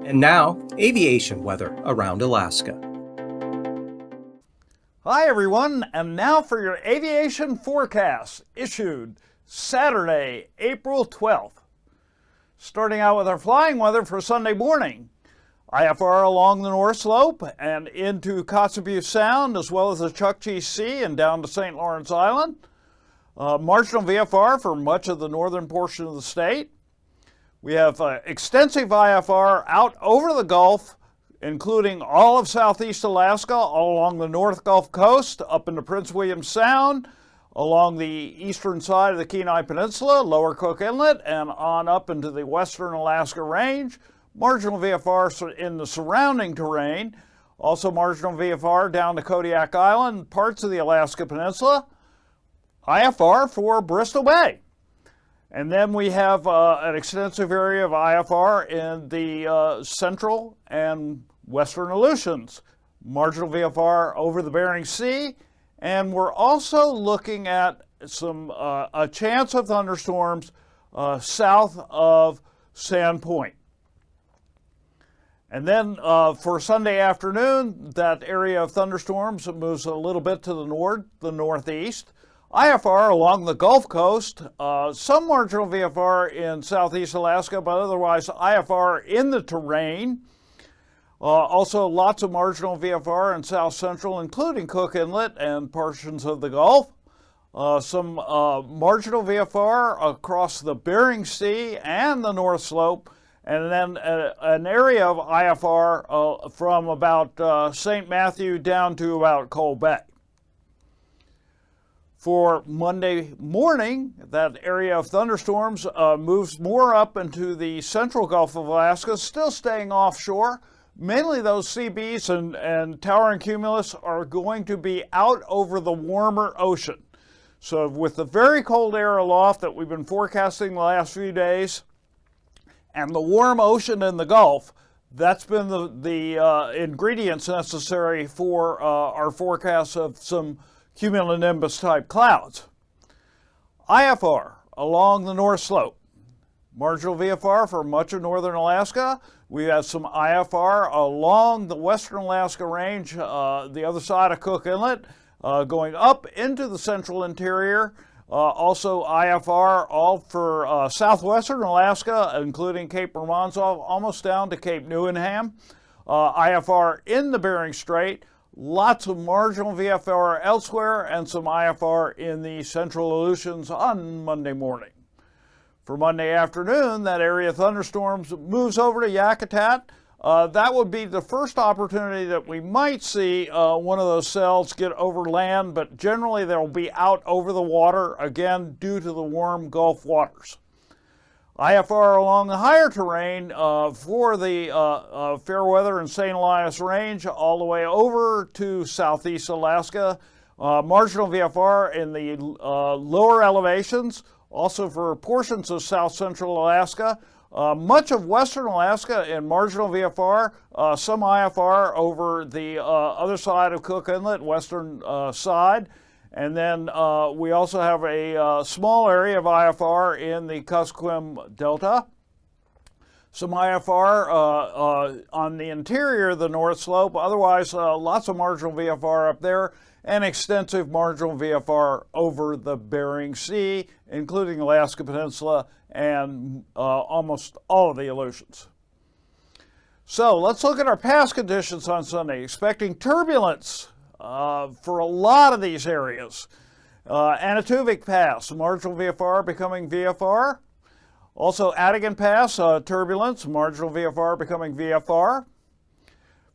And now, aviation weather around Alaska. Hi everyone, and now for your aviation forecast issued Saturday, April 12th. Starting out with our flying weather for Sunday morning. IFR along the North Slope and into Kotzebue Sound, as well as the Chukchi Sea and down to St. Lawrence Island. Marginal VFR for much of the northern portion of the state. We have extensive IFR out over the Gulf, including all of southeast Alaska, all along the North Gulf Coast, up into Prince William Sound, along the eastern side of the Kenai Peninsula, Lower Cook Inlet, and on up into the western Alaska Range. Marginal VFR in the surrounding terrain. Also marginal VFR down to Kodiak Island, parts of the Alaska Peninsula. IFR for Bristol Bay. And then we have an extensive area of IFR in the central and western Aleutians. Marginal VFR over the Bering Sea. And we're also looking at a chance of thunderstorms south of Sand Point. And then for Sunday afternoon, that area of thunderstorms moves a little bit to the northeast. IFR along the Gulf Coast, some marginal VFR in southeast Alaska, but otherwise IFR in the terrain. Also lots of marginal VFR in south central, including Cook Inlet and portions of the Gulf. Some marginal VFR across the Bering Sea and the North Slope, and then an area of IFR from about St. Matthew down to about Coal Bay. For Monday morning, that area of thunderstorms moves more up into the central Gulf of Alaska, still staying offshore. Mainly those CBs and towering cumulus are going to be out over the warmer ocean. So with the very cold air aloft that we've been forecasting the last few days, and the warm ocean in the Gulf, that's been the ingredients necessary for our forecast of some cumulonimbus type clouds. IFR along the North Slope. Marginal VFR for much of northern Alaska. We have some IFR along the western Alaska Range, the other side of Cook Inlet, going up into the central interior. Also IFR all for southwestern Alaska, including Cape Romanzov, almost down to Cape Newenham. IFR in the Bering Strait. Lots of marginal VFR elsewhere and some IFR in the central Aleutians on Monday morning. For Monday afternoon, that area of thunderstorms moves over to Yakutat. That would be the first opportunity that we might see one of those cells get over land, but generally they'll be out over the water, again, due to the warm Gulf waters. IFR along the higher terrain for the Fairweather and St. Elias Range all the way over to southeast Alaska. Marginal VFR in the lower elevations, also for portions of south central Alaska. Much of western Alaska in marginal VFR, some IFR over the other side of Cook Inlet, western side. And then we also have a small area of IFR in the Kuskokwim Delta. Some IFR on the interior of the North Slope. Otherwise, lots of marginal VFR up there and extensive marginal VFR over the Bering Sea, including Alaska Peninsula and almost all of the Aleutians. So let's look at our past conditions on Sunday. Expecting turbulence for a lot of these areas. Anatuvik Pass, marginal VFR becoming VFR. Also Adigan Pass, turbulence, marginal VFR becoming VFR.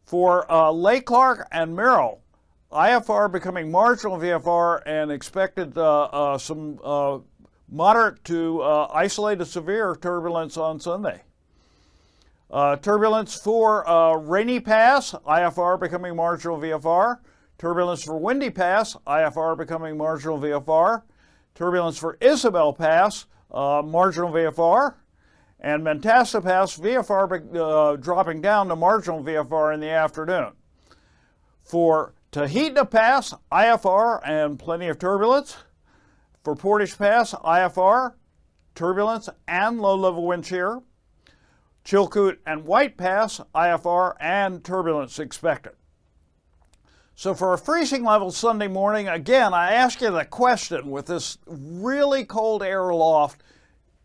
For Lake Clark and Merrill, IFR becoming marginal VFR and expected some moderate to isolated severe turbulence on Sunday. Turbulence for Rainy Pass, IFR becoming marginal VFR. Turbulence for Windy Pass, IFR becoming marginal VFR. Turbulence for Isabel Pass, marginal VFR. And Mentasta Pass, VFR dropping down to marginal VFR in the afternoon. For Tahitna Pass, IFR and plenty of turbulence. For Portage Pass, IFR, turbulence and low-level wind shear. Chilkoot and White Pass, IFR, and turbulence expected. So for a freezing level Sunday morning, again, I ask you the question, with this really cold air aloft,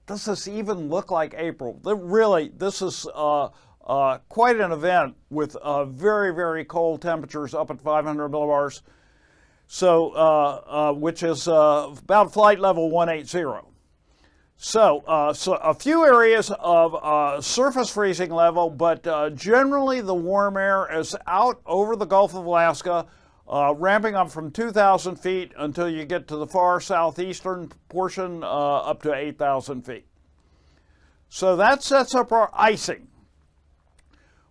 does this even look like April? Really, this is quite an event with very, very cold temperatures up at 500 millibars, so which is about flight level 180. So a few areas of surface freezing level, but generally the warm air is out over the Gulf of Alaska, ramping up from 2,000 feet until you get to the far southeastern portion, up to 8,000 feet. So that sets up our icing.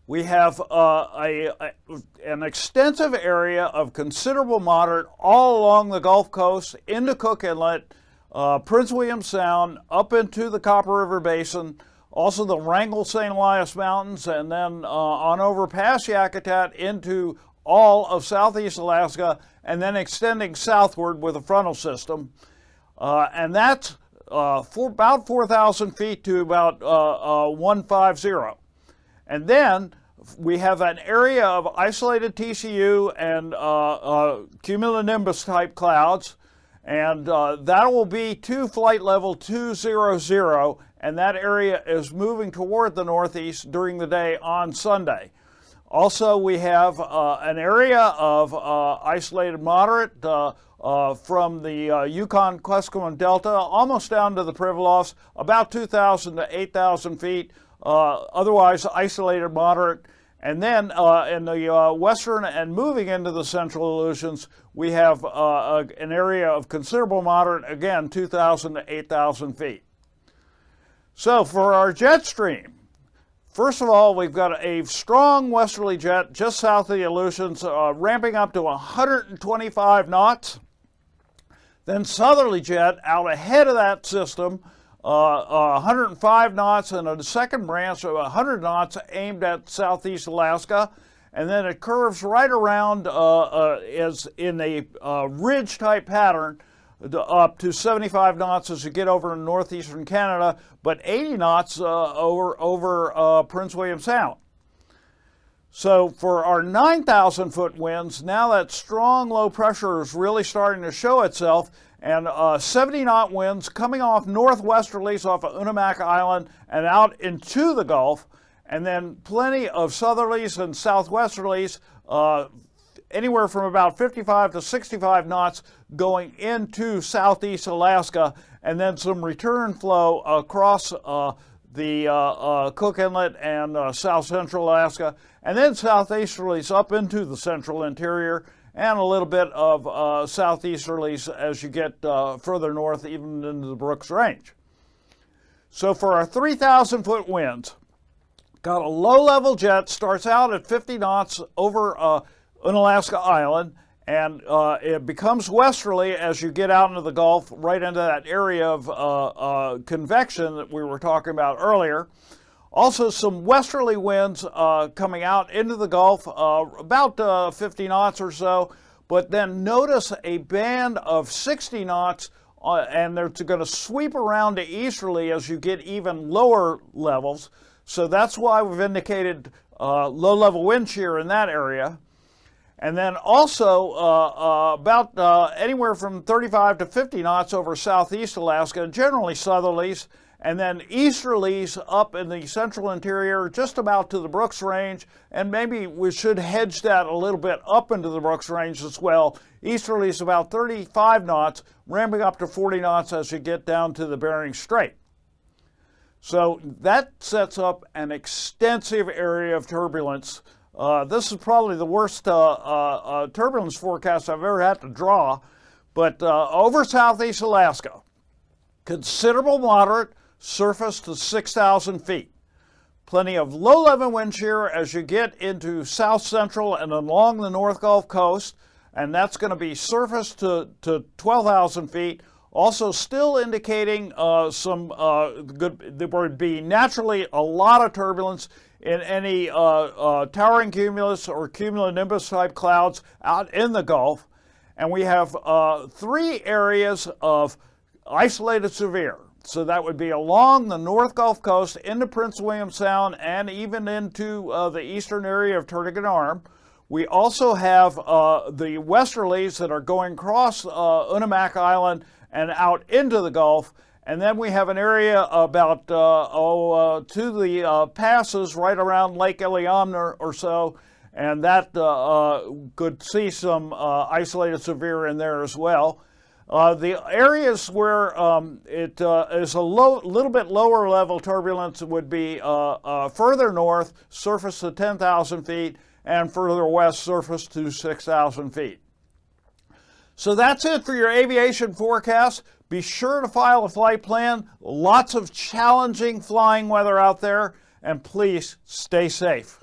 We have an extensive area of considerable moderate all along the Gulf Coast into Cook Inlet, Prince William Sound, up into the Copper River Basin, also the Wrangell-St. Elias Mountains, and then on over past Yakutat into all of southeast Alaska, and then extending southward with a frontal system. And that's for about 4,000 feet to about 150. And then we have an area of isolated TCU and cumulonimbus type clouds, and that will be to flight level 200, and that area is moving toward the northeast during the day on Sunday. Also, we have an area of isolated moderate from the Yukon-Kuskokwim Delta almost down to the Pribilofs, about 2,000 to 8,000 feet, otherwise isolated moderate. And then in the western and moving into the central Aleutians, we have an area of considerable moderate, again, 2,000 to 8,000 feet. So for our jet stream, first of all, we've got a strong westerly jet just south of the Aleutians, ramping up to 125 knots. Then southerly jet out ahead of that system, 105 knots, and a second branch of 100 knots aimed at southeast Alaska. And then it curves right around as in a ridge-type pattern up to 75 knots as you get over in northeastern Canada, but 80 knots over Prince William Sound. So for our 9,000 foot winds, now that strong low pressure is really starting to show itself, and 70 knot winds coming off northwesterlies off of Unimak Island and out into the Gulf, and then plenty of southerlies and southwesterlies, anywhere from about 55 to 65 knots going into southeast Alaska, and then some return flow across the Cook Inlet and south central Alaska, and then southeasterlies up into the central interior, and a little bit of southeasterlies as you get further north, even into the Brooks Range. So for our 3,000 foot winds, got a low-level jet, starts out at 50 knots over Unalaska Island, and it becomes westerly as you get out into the Gulf, right into that area of convection that we were talking about earlier. Also some westerly winds coming out into the Gulf, about 50 knots or so, but then notice a band of 60 knots, and they're going to sweep around to easterly as you get even lower levels. So that's why we've indicated low-level wind shear in that area. And then also about anywhere from 35 to 50 knots over southeast Alaska, generally southerlies, and then easterlies up in the central interior, just about to the Brooks Range, and maybe we should hedge that a little bit up into the Brooks Range as well. Easterlies about 35 knots, ramping up to 40 knots as you get down to the Bering Strait. So that sets up an extensive area of turbulence. This is probably the worst turbulence forecast I've ever had to draw, but over southeast Alaska, considerable moderate, surface to 6,000 feet. Plenty of low-level wind shear as you get into south central and along the North Gulf Coast, and that's going to be surface to 12,000 feet. Also still indicating there would be naturally a lot of turbulence in any towering cumulus or cumulonimbus type clouds out in the Gulf. And we have three areas of isolated severe. So that would be along the North Gulf Coast into Prince William Sound and even into the eastern area of Turnagain Arm. We also have the westerlies that are going across Unimak Island and out into the Gulf. And then we have an area about to the passes right around Lake Iliamna or so, and that could see some isolated severe in there as well. The areas where it is a little bit lower level turbulence would be further north, surface to 10,000 feet, and further west, surface to 6,000 feet. So that's it for your aviation forecast. Be sure to file a flight plan. Lots of challenging flying weather out there, and please stay safe.